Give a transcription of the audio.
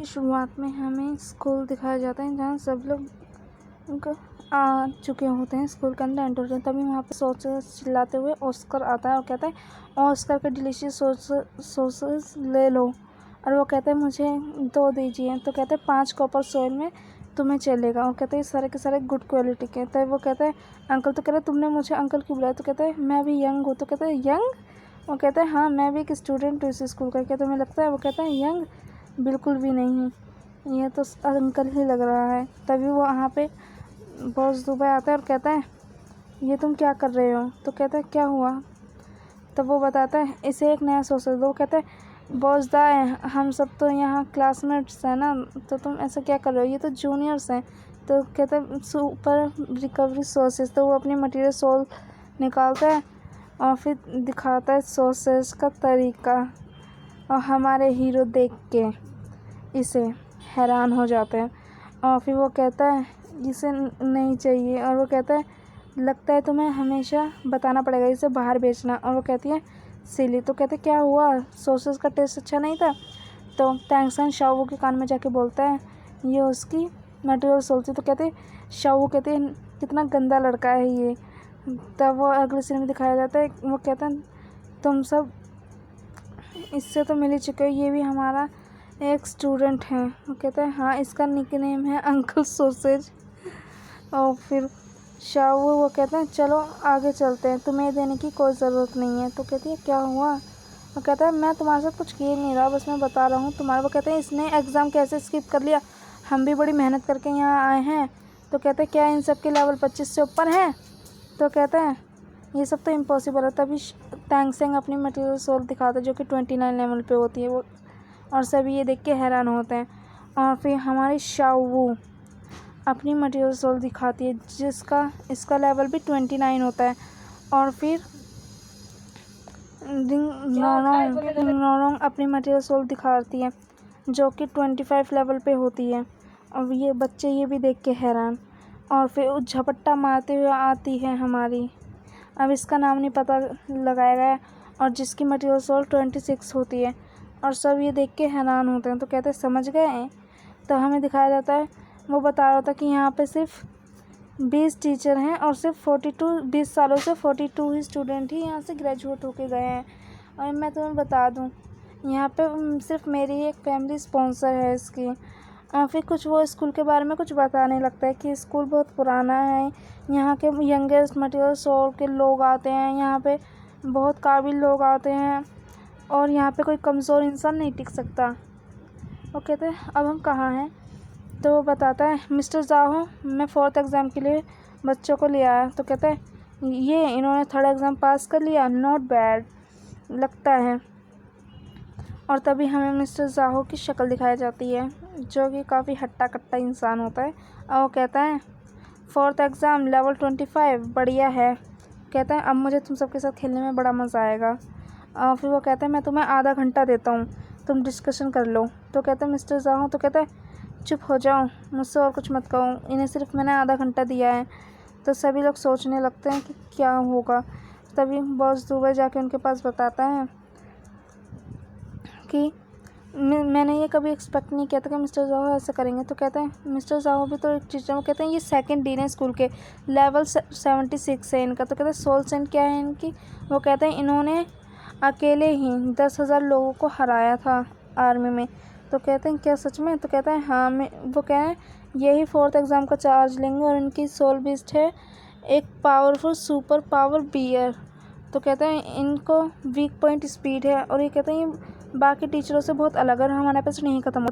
की शुरुआत में हमें स्कूल दिखाया जाता है जहाँ सब लोग आ चुके होते हैं स्कूल के अंदर एंटर होते हैं। तभी वहाँ पे सोचेस चिल्लाते हुए ऑस्कर आता है और कहता है ऑस्कर के डिलीशियस सॉसेस ले लो। और वो कहते हैं मुझे 2 दीजिए। तो कहते हैं 5 कॉपर सॉइल में तुम्हें चलेगा। और कहते हैं सारे के सारे गुड क्वालिटी के। तो वो कहता है अंकल। तो कहते हैं तुमने मुझे अंकल क्यों बुलाया। तो कहते हैं मैं भी यंग हूँ। तो कहते हैं यंग। वो कहता है हाँ मैं भी एक स्टूडेंट हूँ इस स्कूल का। क्या तुम्हें लगता है। वो कहता है यंग बिल्कुल भी नहीं, ये तो अंकल ही लग रहा है। तभी वो वहाँ पे बॉस दुबई आता है और कहता है ये तुम क्या कर रहे हो। तो कहता है क्या हुआ। तब वो बताता है इसे एक नया सोर्स दो। वो कहता है बॉस दा है, हम सब तो यहाँ क्लासमेट्स हैं ना, तो तुम ऐसा क्या कर रहे हो, ये तो जूनियर्स हैं। तो कहता है सुपर रिकवरी सोर्सेज। तो वो अपनी मटेरियल सोल निकालता है और फिर दिखाता है सोर्सेज का तरीका। और हमारे हीरो देख के इसे हैरान हो जाते हैं। और फिर वो कहता है इसे नहीं चाहिए। और वो कहता है लगता है तुम्हें हमेशा बताना पड़ेगा इसे बाहर बेचना। और वो कहती है सिली। तो कहते क्या हुआ, सॉसेस का टेस्ट अच्छा नहीं था। तो टैंक्सन शाओ के कान में जाके बोलता है ये उसकी मटेरियल सोचती। तो कहते शाओ कहते हैं कितना गंदा लड़का है ये। तब वो अगले सीन में दिखाया जाता है। वो कहता है तुम सब इससे तो मिल ही चुके हो, ये भी हमारा एक स्टूडेंट है। वो कहता है हाँ इसका निकनेम है अंकल सॉसेज। और फिर शाओ वो कहते हैं चलो आगे चलते हैं, तुम्हें देने की कोई ज़रूरत नहीं है। तो कहती है क्या हुआ। वो कहता है मैं तुम्हारे साथ कुछ किए नहीं रहा, बस मैं बता रहा हूँ तुम्हारा। वो कहते हैं इसने एग्ज़ाम कैसे स्किप कर लिया, हम भी बड़ी मेहनत करके यहाँ आए हैं। तो कहते हैं क्या इन सब के लेवल 25 से ऊपर है। तो कहते हैं ये सब तो इम्पॉसिबल है। तभी टैंगसेंग अपनी मटेरियल सोल दिखाता है जो कि 29 लेवल पे होती है वो। और सभी ये देख के हैरान होते हैं। और फिर हमारी शाओ अपनी मटेरियल सोल दिखाती है जिसका इसका लेवल भी 29 होता है। और फिर रिंग नोरोंग अपनी मटेरियल सोल दिखाती है जो कि 25 लेवल पे होती है। और ये बच्चे ये भी देख के हैरान। और फिर झपट्टा मारते हुए आती है हमारी, अब इसका नाम नहीं पता लगाया गया, और जिसकी मटेरियल सोल 26 होती है। और सब ये देख के हैरान होते हैं। तो कहते हैं समझ गए हैं। तो हमें दिखाया जाता है वो बता रहा था कि यहाँ पे सिर्फ 20 टीचर हैं और सिर्फ 20 सालों से 42 ही स्टूडेंट ही यहाँ से ग्रेजुएट होके गए हैं। और मैं तुम्हें बता दूँ यहाँ पे सिर्फ मेरी एक फैमिली स्पॉन्सर है इसकी। और फिर कुछ वो स्कूल के बारे में कुछ बताने लगता है कि स्कूल बहुत पुराना है, यहाँ के यंगेस्ट मटेरियल सोल के लोग आते हैं, यहाँ पे बहुत काबिल लोग आते हैं और यहाँ पे कोई कमज़ोर इंसान नहीं टिक सकता। वो कहते हैं अब हम कहाँ हैं। तो वो बताता है मिस्टर जाहो मैं 4th एग्ज़ाम के लिए बच्चों को ले आया। तो कहते हैं ये इन्होंने 3rd एग्ज़ाम पास कर लिया, नॉट बैड लगता है। और तभी हमें मिस्टर जाहो की शक्ल दिखाई जाती है जो कि काफ़ी हट्टा कट्टा इंसान होता है। और वो कहता है 4th एग्ज़ाम लेवल 25 बढ़िया है। कहता है अब मुझे तुम सबके साथ खेलने में बड़ा मज़ा आएगा। और फिर वो कहता है मैं तुम्हें आधा घंटा देता हूँ, तुम डिस्कशन कर लो। तो कहता है मिस्टर जाहो। तो कहता है चुप हो जाओ, मुझसे और कुछ मत कहो, इन्हें सिर्फ मैंने आधा घंटा दिया है। तो सभी लोग सोचने लगते हैं कि क्या होगा। तभी बॉस दुबई जाके उनके पास बताता है कि मैंने ये कभी एक्सपेक्ट नहीं किया था कि मिस्टर जाहो ऐसा करेंगे। तो कहते हैं मिस्टर जाहो भी तो एक टीचर। वो कहते हैं ये 2nd डीन है स्कूल के, लेवल 76 है इनका। तो कहते हैं सोल सेंट क्या है इनकी। वो कहते हैं इन्होंने अकेले ही 10,000 लोगों को हराया था आर्मी में। तो कहते हैं क्या सच में। तो कहता है हाँ वो कह रहे हैं यही 4th एग्ज़ाम का चार्ज लेंगे। और इनकी सोल बीस्ट है एक पावरफुल सुपर पावर बियर। तो कहते हैं इनको वीक पॉइंट स्पीड है। और ये कहते हैं ये बाकी टीचरों से बहुत अलग है और हमारे पास नहीं ख़त्म होता।